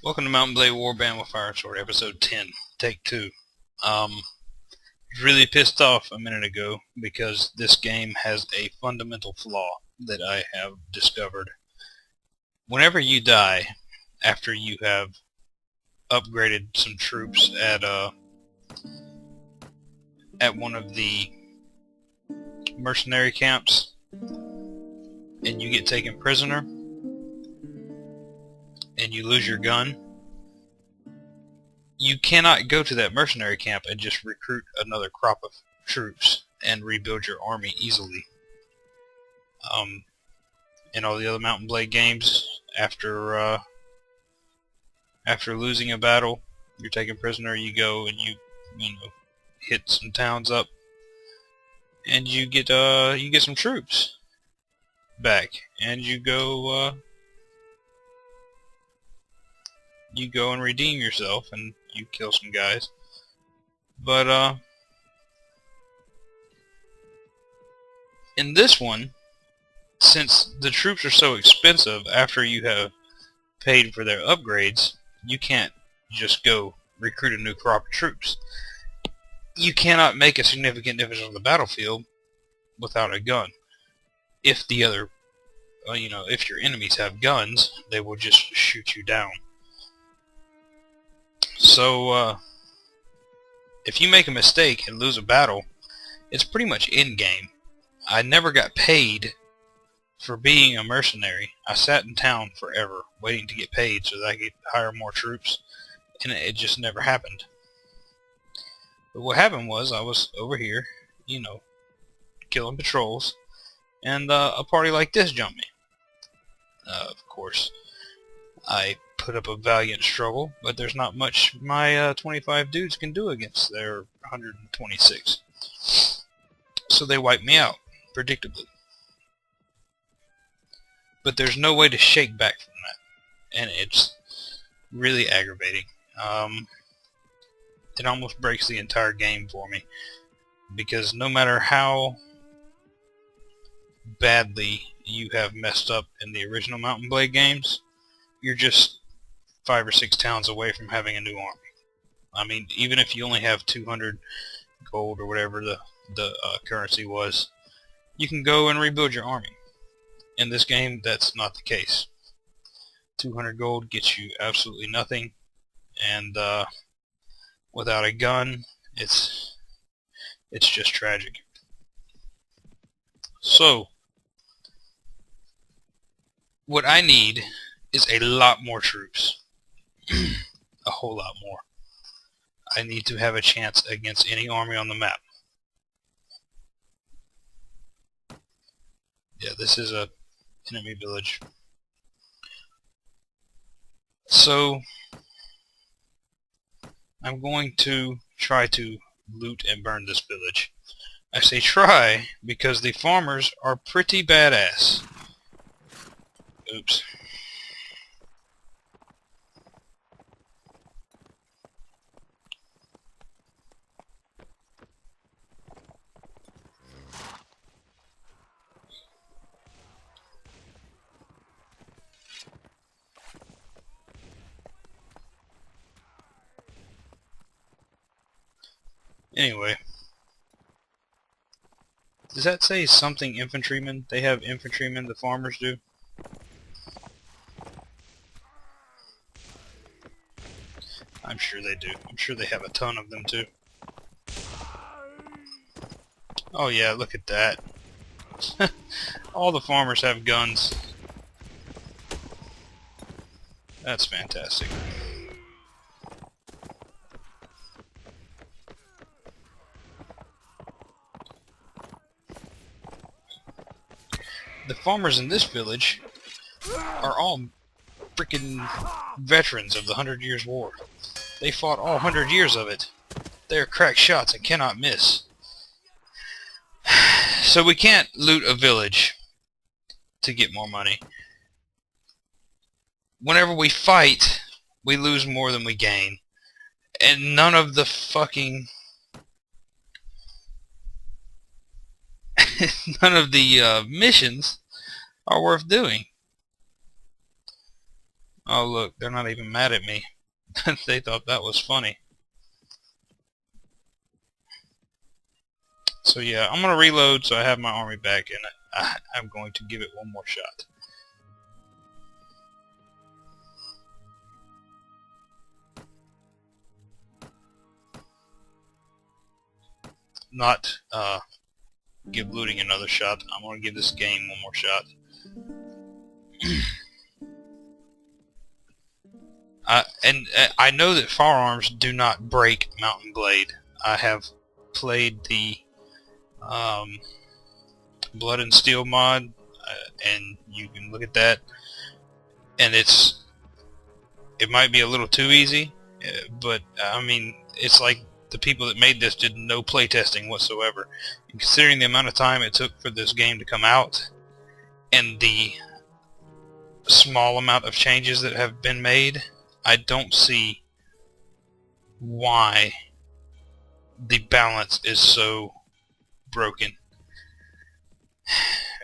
Welcome to Mountain Blade Warband with Fire Sword, episode 10, take 2. Really pissed off a minute ago because this game has a fundamental flaw that I have discovered. Whenever you die, after you have upgraded some troops at one of the mercenary camps, and you get taken prisoner, and you lose your gun, you cannot go to that mercenary camp and just recruit another crop of troops and rebuild your army easily. In all the other Mountain Blade games, after losing a battle, you're taken prisoner, you go and you hit some towns up, and you get some troops back, and you go and redeem yourself, and you kill some guys. But in this one, since the troops are so expensive after you have paid for their upgrades, you can't just go recruit a new crop of troops. You cannot make a significant difference on the battlefield without a gun. If the other, if your enemies have guns, they will just shoot you down. So, if you make a mistake and lose a battle, it's pretty much in-game. I never got paid for being a mercenary. I sat in town forever waiting to get paid so that I could hire more troops, and it just never happened. But what happened was, I was over here, killing patrols, and a party like this jumped me. Of course, I put up a valiant struggle, but there's not much my 25 dudes can do against their 126. So they wiped me out, predictably. But there's no way to shake back from that, and it's really aggravating. It almost breaks the entire game for me, because no matter how badly you have messed up in the original Mountain Blade games, you're just 5 or 6 towns away from having a new army. I mean, even if you only have 200 gold or whatever the currency was, you can go and rebuild your army. In this game, that's not the case. 200 gold gets you absolutely nothing, and without a gun, it's just tragic. So, what I need is a lot more troops. A whole lot more. I need to have a chance against any army on the map. Yeah, this is a enemy village. So, I'm going to try to loot and burn this village. I say try because the farmers are pretty badass. Oops. Anyway, does that say something infantrymen? They have infantrymen, the farmers do? I'm sure they do. I'm sure they have a ton of them too. Oh yeah, look at that. All the farmers have guns. That's fantastic. The farmers in this village are all freaking veterans of the 100 Years' War. They fought all 100 years of it. They are crack shots and cannot miss. So we can't loot a village to get more money. Whenever we fight, we lose more than we gain. And none of the fucking... none of the missions are worth doing. Oh look, they're not even mad at me. They thought that was funny. So yeah, I'm gonna reload so I have my army back, and I'm going to give it one more shot. Not give looting another shot. I'm gonna give this game one more shot. I know that firearms do not break Mountain Blade. I have played the Blood and Steel mod, and you can look at that, and it might be a little too easy, but I mean, it's like the people that made this did no playtesting whatsoever. And considering the amount of time it took for this game to come out, and the small amount of changes that have been made, I don't see why the balance is so broken.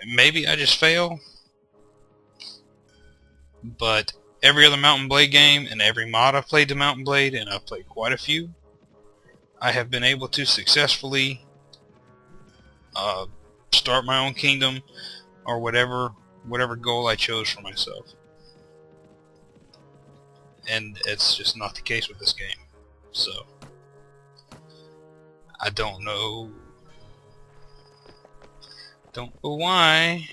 Maybe I just fail, but every other Mountain Blade game and every mod I've played to Mountain Blade, and I've played quite a few, I have been able to successfully start my own kingdom or whatever goal I chose for myself. And it's just not the case with this game. So I don't know why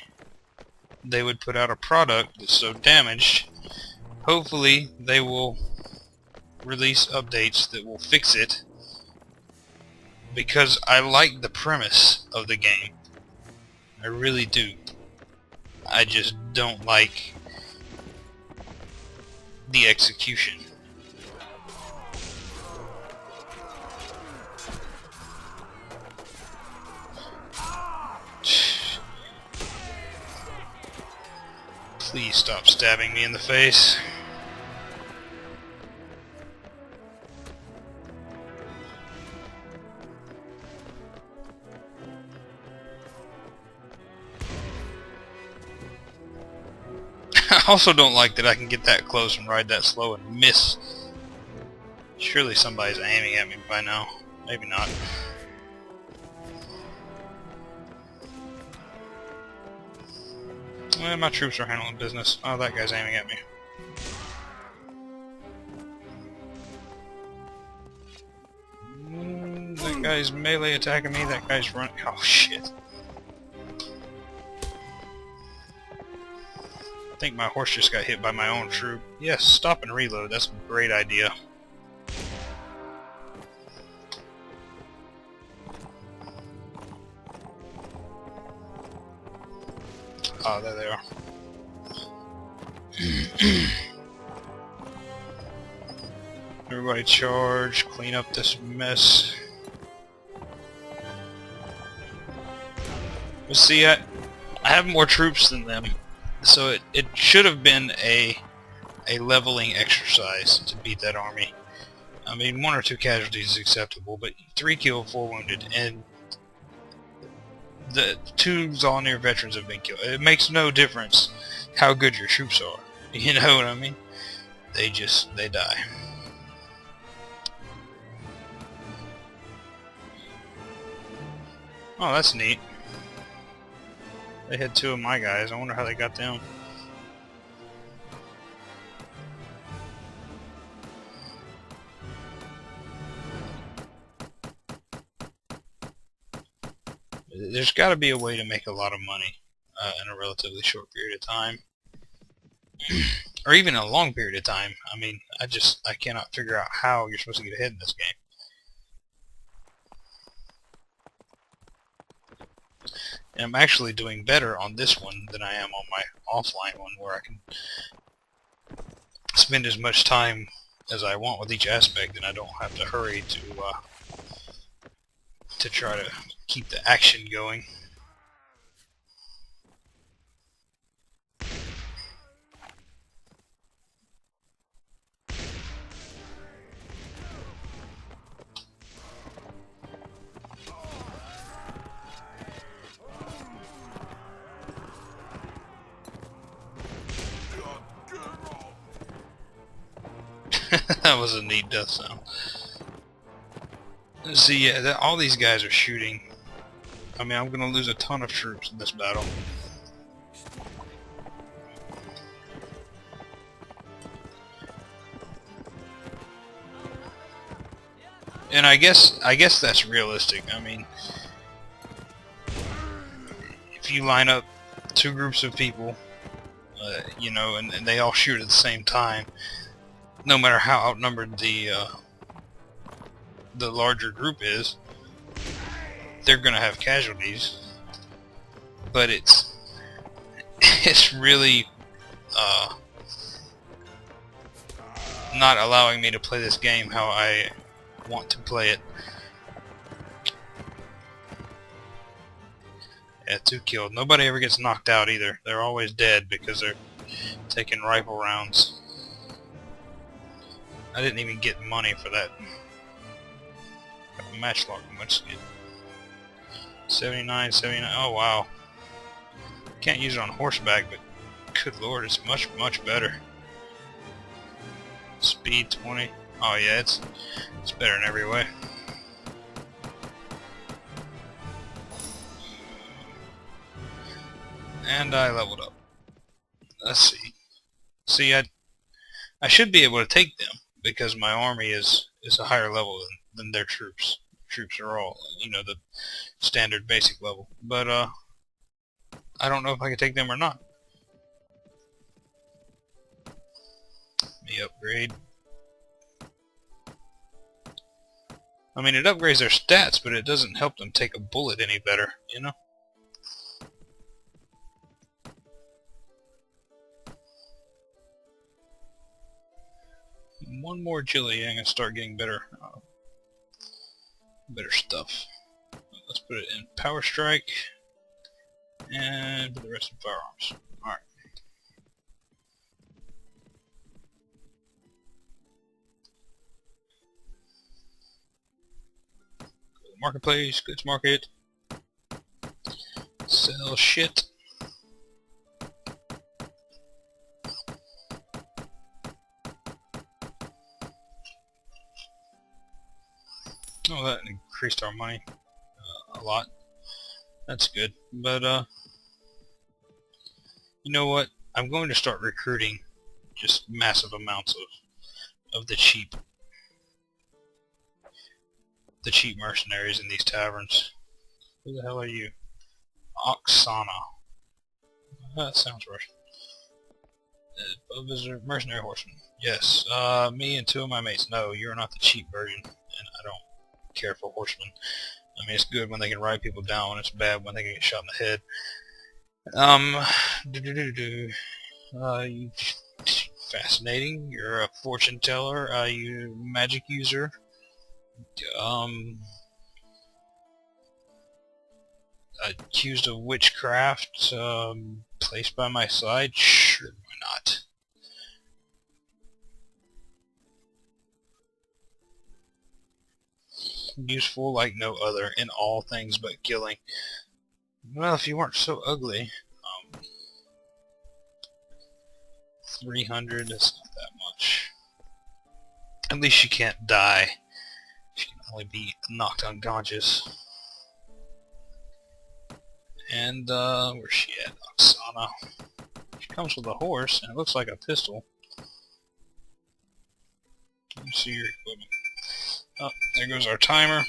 they would put out a product that's so damaged. Hopefully they will release updates that will fix it, because I like the premise of the game. I really do. I just don't like the execution. Please stop stabbing me in the face. I also don't like that I can get that close and ride that slow and miss. Surely somebody's aiming at me by now. Maybe not. Well, my troops are handling business. Oh, that guy's aiming at me. That guy's melee attacking me. That guy's running. Oh, shit. I think my horse just got hit by my own troop. Yes, stop and reload. That's a great idea. Oh, there they are. Everybody charge, clean up this mess. But see, I have more troops than them, so it should have been a leveling exercise to beat that army. I mean, 1 or 2 casualties is acceptable, but 3 killed, 4 wounded, and the 2 Zolnir veterans have been killed. It makes no difference how good your troops are. You know what I mean? They die. Oh, that's neat. They had 2 of my guys. I wonder how they got them. There's got to be a way to make a lot of money in a relatively short period of time. Or even a long period of time. I mean, I cannot figure out how you're supposed to get ahead in this game. And I'm actually doing better on this one than I am on my offline one, where I can spend as much time as I want with each aspect, and I don't have to hurry to try to keep the action going. That was a neat death sound. See, yeah, all these guys are shooting. I mean, I'm gonna lose a ton of troops in this battle. And I guess that's realistic. I mean, if you line up two groups of people, you know, and they all shoot at the same time, no matter how outnumbered the larger group is, they're gonna have casualties. But it's really not allowing me to play this game how I want to play it. Yeah, 2 killed. Nobody ever gets knocked out either. They're always dead because they're taking rifle rounds. I didn't even get money for that. Matchlock, much good. 79, 79. Oh wow. Can't use it on horseback, but good lord, it's much better. Speed 20. Oh yeah, it's better in every way. And I leveled up. Let's see. See, I should be able to take them because my army is a higher level than their troops. Troops are all, you know, the standard basic level. But I don't know if I can take them or not. Let me upgrade. I mean, it upgrades their stats, but it doesn't help them take a bullet any better, you know? One more agility, I'm gonna start getting better stuff. Let's put it in power strike and put the rest in firearms. Alright. Marketplace, goods market. Sell shit. Oh, that increased our money a lot. That's good. But, you know what? I'm going to start recruiting just massive amounts of the cheap mercenaries in these taverns. Who the hell are you? Oksana. That sounds Russian. Visitor, mercenary horseman. Yes. Me and 2 of my mates. No, you're not the cheap version, and I don't care for horsemen. I mean, it's good when they can ride people down, and it's bad when they can get shot in the head. You fascinating. You're a fortune teller. You magic user. Accused of witchcraft. Placed by my side. Sure, why not? Useful like no other in all things but killing. Well, if you weren't so ugly. 300, that's not that much. At least she can't die. She can only be knocked unconscious. And, where's she at? Oksana. She comes with a horse, and it looks like a pistol. Let me see your equipment. Oh, there goes our timer.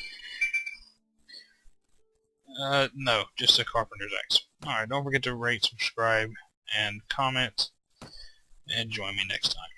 No, just a carpenter's axe. Alright, don't forget to rate, subscribe, and comment, and join me next time.